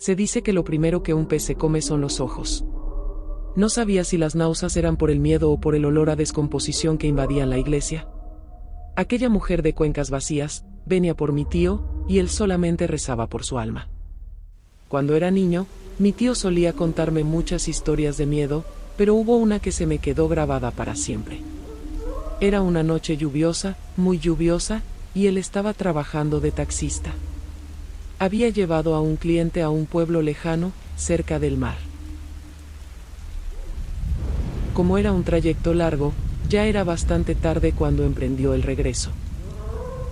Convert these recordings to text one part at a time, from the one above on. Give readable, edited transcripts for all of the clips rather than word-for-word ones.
Se dice que lo primero que un pez se come son los ojos. No sabía si las náuseas eran por el miedo o por el olor a descomposición que invadían la iglesia. Aquella mujer de cuencas vacías venía por mi tío, y él solamente rezaba por su alma. Cuando era niño, mi tío solía contarme muchas historias de miedo, pero hubo una que se me quedó grabada para siempre. Era una noche lluviosa, muy lluviosa, y él estaba trabajando de taxista. Había llevado a un cliente a un pueblo lejano, cerca del mar. Como era un trayecto largo, ya era bastante tarde cuando emprendió el regreso.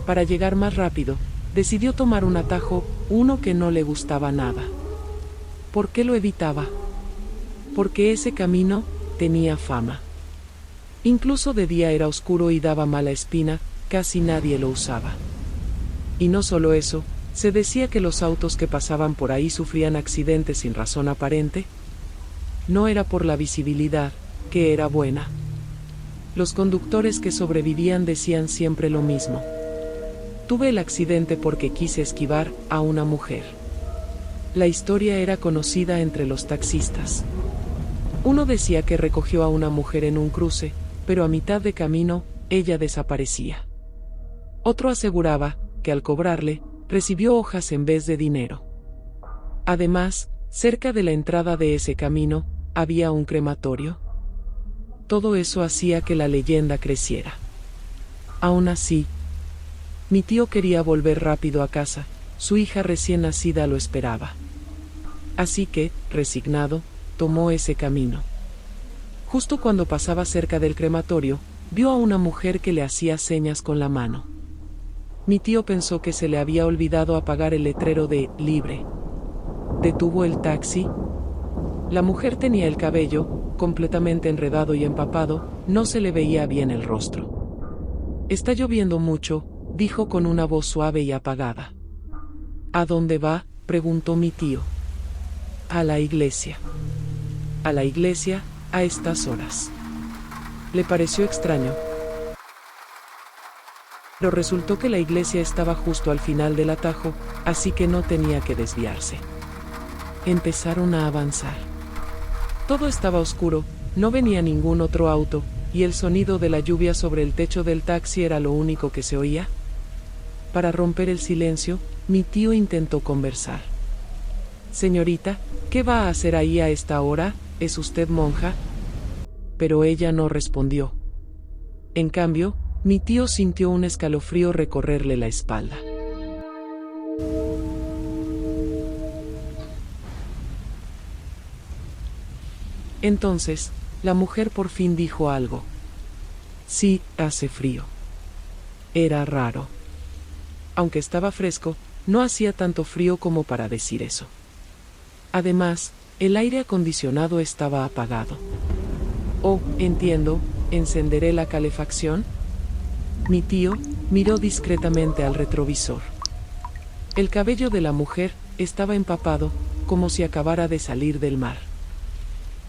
Para llegar más rápido, decidió tomar un atajo, uno que no le gustaba nada. ¿Por qué lo evitaba? Porque ese camino tenía fama. Incluso de día era oscuro y daba mala espina, casi nadie lo usaba. Y no solo eso, se decía que los autos que pasaban por ahí sufrían accidentes sin razón aparente. No era por la visibilidad, que era buena. Los conductores que sobrevivían decían siempre lo mismo. Tuve el accidente porque quise esquivar a una mujer. La historia era conocida entre los taxistas. Uno decía que recogió a una mujer en un cruce, pero a mitad de camino, ella desaparecía. Otro aseguraba que al cobrarle, recibió hojas en vez de dinero. Además, cerca de la entrada de ese camino, había un crematorio. Todo eso hacía que la leyenda creciera. Aún así, mi tío quería volver rápido a casa, su hija recién nacida lo esperaba. Así que, resignado, tomó ese camino. Justo cuando pasaba cerca del crematorio, vio a una mujer que le hacía señas con la mano. Mi tío pensó que se le había olvidado apagar el letrero de "libre". Detuvo el taxi. La mujer tenía el cabello completamente enredado y empapado, no se le veía bien el rostro. «Está lloviendo mucho», dijo con una voz suave y apagada. «¿A dónde va?», preguntó mi tío. «A la iglesia». «¿A la iglesia, a estas horas?». Le pareció extraño. Pero resultó que la iglesia estaba justo al final del atajo, así que no tenía que desviarse. Empezaron a avanzar. Todo estaba oscuro, no venía ningún otro auto, y el sonido de la lluvia sobre el techo del taxi era lo único que se oía. Para romper el silencio, mi tío intentó conversar. «Señorita, ¿qué va a hacer ahí a esta hora? ¿Es usted monja?». Pero ella no respondió. En cambio, mi tío sintió un escalofrío recorrerle la espalda. Entonces, la mujer por fin dijo algo. «Sí, hace frío». Era raro. Aunque estaba fresco, no hacía tanto frío como para decir eso. Además, el aire acondicionado estaba apagado. «Oh, entiendo, ¿encenderé la calefacción?». Mi tío miró discretamente al retrovisor. El cabello de la mujer estaba empapado, como si acabara de salir del mar.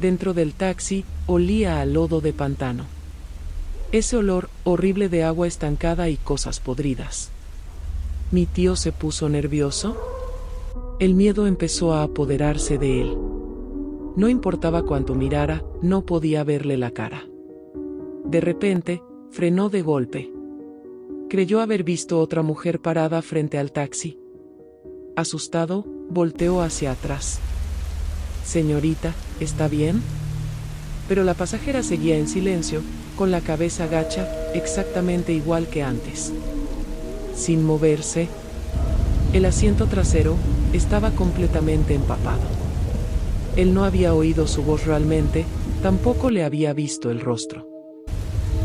Dentro del taxi, olía a lodo de pantano. Ese olor horrible de agua estancada y cosas podridas. Mi tío se puso nervioso. El miedo empezó a apoderarse de él. No importaba cuánto mirara, no podía verle la cara. De repente, frenó de golpe. Creyó haber visto otra mujer parada frente al taxi. Asustado, volteó hacia atrás. «Señorita, ¿está bien?». Pero la pasajera seguía en silencio, con la cabeza gacha, exactamente igual que antes. Sin moverse. El asiento trasero estaba completamente empapado. Él no había oído su voz realmente, tampoco le había visto el rostro.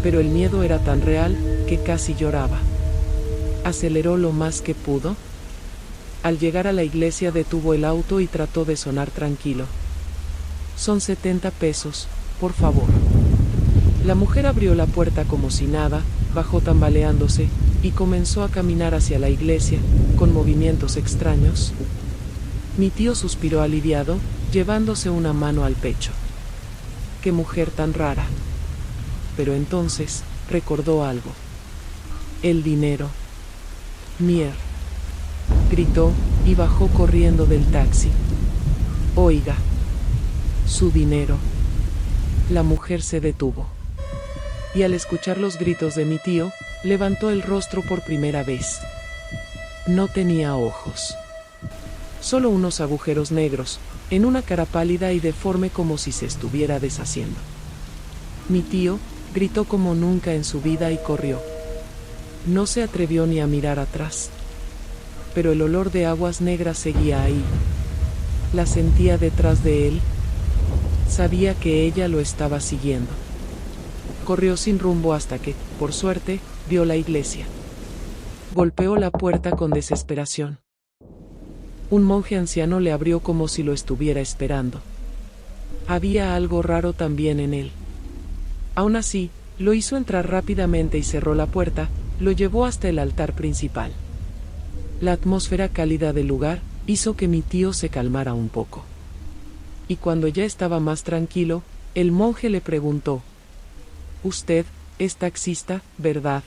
Pero el miedo era tan real, que casi lloraba. Aceleró lo más que pudo. Al llegar a la iglesia detuvo el auto y trató de sonar tranquilo. «Son 70 pesos, por favor». La mujer abrió la puerta como si nada, bajó tambaleándose, y comenzó a caminar hacia la iglesia, con movimientos extraños. Mi tío suspiró aliviado, llevándose una mano al pecho. «Qué mujer tan rara». Pero entonces, recordó algo. «El dinero». «Mier», gritó, y bajó corriendo del taxi. Oiga. Su dinero. La mujer se detuvo. Y al escuchar los gritos de mi tío, levantó el rostro por primera vez. No tenía ojos. Solo unos agujeros negros, en una cara pálida y deforme como si se estuviera deshaciendo. Mi tío gritó como nunca en su vida y corrió. No se atrevió ni a mirar atrás. Pero el olor de aguas negras seguía ahí. La sentía detrás de él. Sabía que ella lo estaba siguiendo. Corrió sin rumbo hasta que, por suerte, vio la iglesia. Golpeó la puerta con desesperación. Un monje anciano le abrió como si lo estuviera esperando. Había algo raro también en él. Aún así, lo hizo entrar rápidamente y cerró la puerta, lo llevó hasta el altar principal. La atmósfera cálida del lugar hizo que mi tío se calmara un poco. Y cuando ya estaba más tranquilo, el monje le preguntó: «Usted es taxista, ¿verdad?»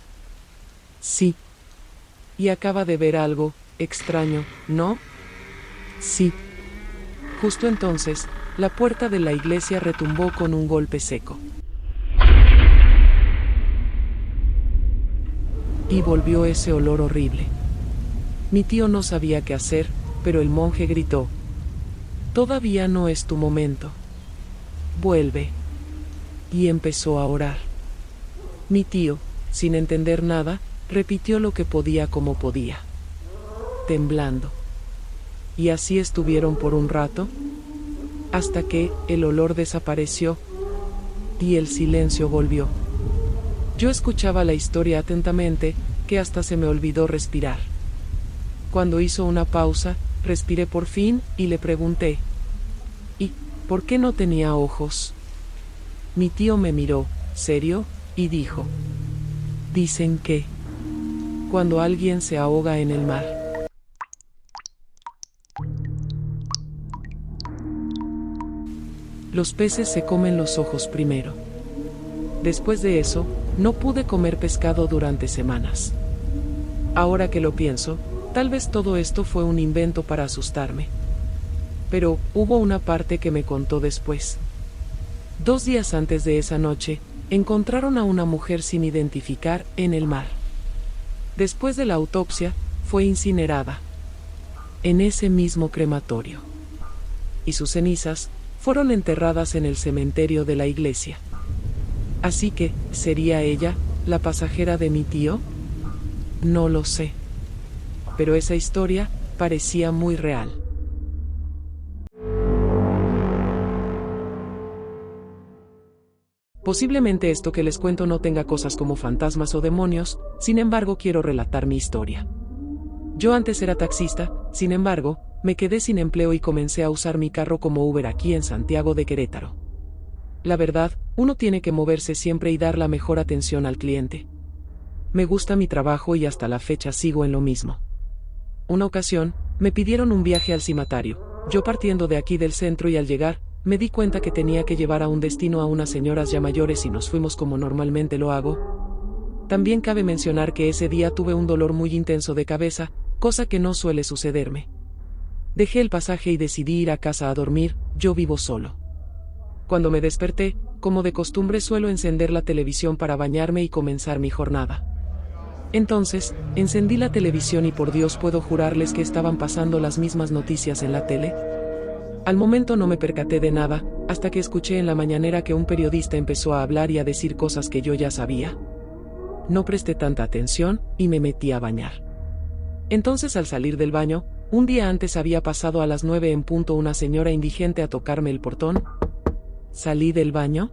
«Sí». «Y acaba de ver algo extraño, ¿no?» «Sí». Justo entonces, la puerta de la iglesia retumbó con un golpe seco. Y volvió ese olor horrible. Mi tío no sabía qué hacer, pero el monje gritó: «Todavía no es tu momento. Vuelve». Y empezó a orar. Mi tío, sin entender nada, repitió lo que podía como podía, temblando. Y así estuvieron por un rato, hasta que el olor desapareció y el silencio volvió. Yo escuchaba la historia atentamente, que hasta se me olvidó respirar. Cuando hizo una pausa, respiré por fin y le pregunté: «¿Y por qué no tenía ojos?» Mi tío me miró, serio, y dijo: «Dicen que cuando alguien se ahoga en el mar, los peces se comen los ojos primero». Después de eso, no pude comer pescado durante semanas. Ahora que lo pienso, tal vez todo esto fue un invento para asustarme. Pero hubo una parte que me contó después. 2 días antes de esa noche, encontraron a una mujer sin identificar en el mar. Después de la autopsia, fue incinerada en ese mismo crematorio. Y sus cenizas fueron enterradas en el cementerio de la iglesia. Así que, ¿sería ella la pasajera de mi tío? No lo sé. Pero esa historia parecía muy real. Posiblemente esto que les cuento no tenga cosas como fantasmas o demonios, sin embargo quiero relatar mi historia. Yo antes era taxista, sin embargo, me quedé sin empleo y comencé a usar mi carro como Uber aquí en Santiago de Querétaro. La verdad, uno tiene que moverse siempre y dar la mejor atención al cliente. Me gusta mi trabajo y hasta la fecha sigo en lo mismo. Una ocasión, me pidieron un viaje al cimatario. Yo partiendo de aquí del centro y al llegar, me di cuenta que tenía que llevar a un destino a unas señoras ya mayores y nos fuimos como normalmente lo hago. También cabe mencionar que ese día tuve un dolor muy intenso de cabeza, cosa que no suele sucederme. Dejé el pasaje y decidí ir a casa a dormir, yo vivo solo. Cuando me desperté, como de costumbre suelo encender la televisión para bañarme y comenzar mi jornada. Entonces, encendí la televisión y por Dios puedo jurarles que estaban pasando las mismas noticias en la tele. Al momento no me percaté de nada, hasta que escuché en la mañanera que un periodista empezó a hablar y a decir cosas que yo ya sabía. No presté tanta atención, y me metí a bañar. Entonces al salir del baño, un día antes había pasado a las 9 en punto una señora indigente a tocarme el portón. Salí del baño.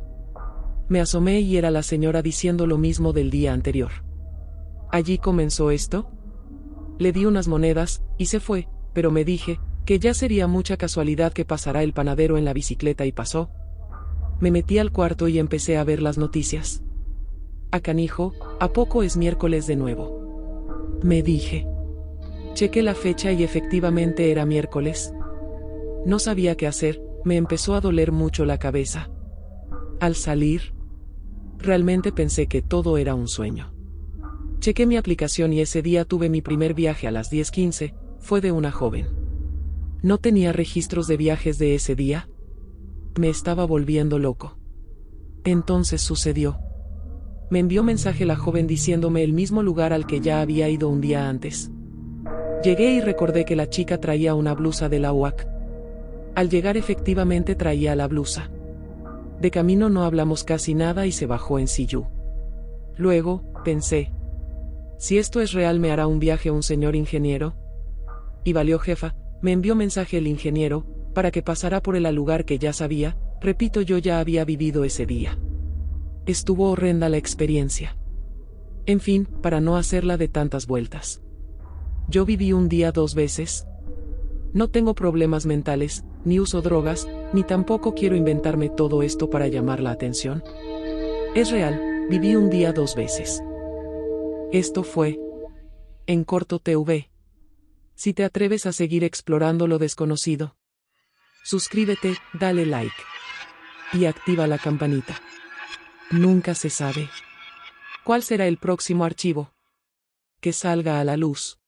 Me asomé y era la señora diciendo lo mismo del día anterior. ¿Allí comenzó esto? Le di unas monedas, y se fue, pero me dije que ya sería mucha casualidad que pasara el panadero en la bicicleta y pasó. Me metí al cuarto y empecé a ver las noticias. A canijo, ¿a poco es miércoles de nuevo?, me dije. Chequé la fecha y efectivamente era miércoles. No sabía qué hacer, me empezó a doler mucho la cabeza. Al salir, realmente pensé que todo era un sueño. Chequé mi aplicación y ese día tuve mi primer viaje a las 10:15, fue de una joven. ¿No tenía registros de viajes de ese día? Me estaba volviendo loco. Entonces sucedió. Me envió mensaje la joven diciéndome el mismo lugar al que ya había ido un día antes. Llegué y recordé que la chica traía una blusa de la UAC. Al llegar efectivamente traía la blusa. De camino no hablamos casi nada y se bajó en Sillú. Luego, pensé, si esto es real me hará un viaje un señor ingeniero. Y valió jefa, me envió mensaje el ingeniero, para que pasara por él al lugar que ya sabía, repito yo ya había vivido ese día. Estuvo horrenda la experiencia. En fin, para no hacerla de tantas vueltas. Yo viví un día 2 veces. No tengo problemas mentales, ni uso drogas, ni tampoco quiero inventarme todo esto para llamar la atención. Es real, viví un día 2 veces. Esto fue En Corto TV. Si te atreves a seguir explorando lo desconocido, suscríbete, dale like y activa la campanita. Nunca se sabe cuál será el próximo archivo que salga a la luz.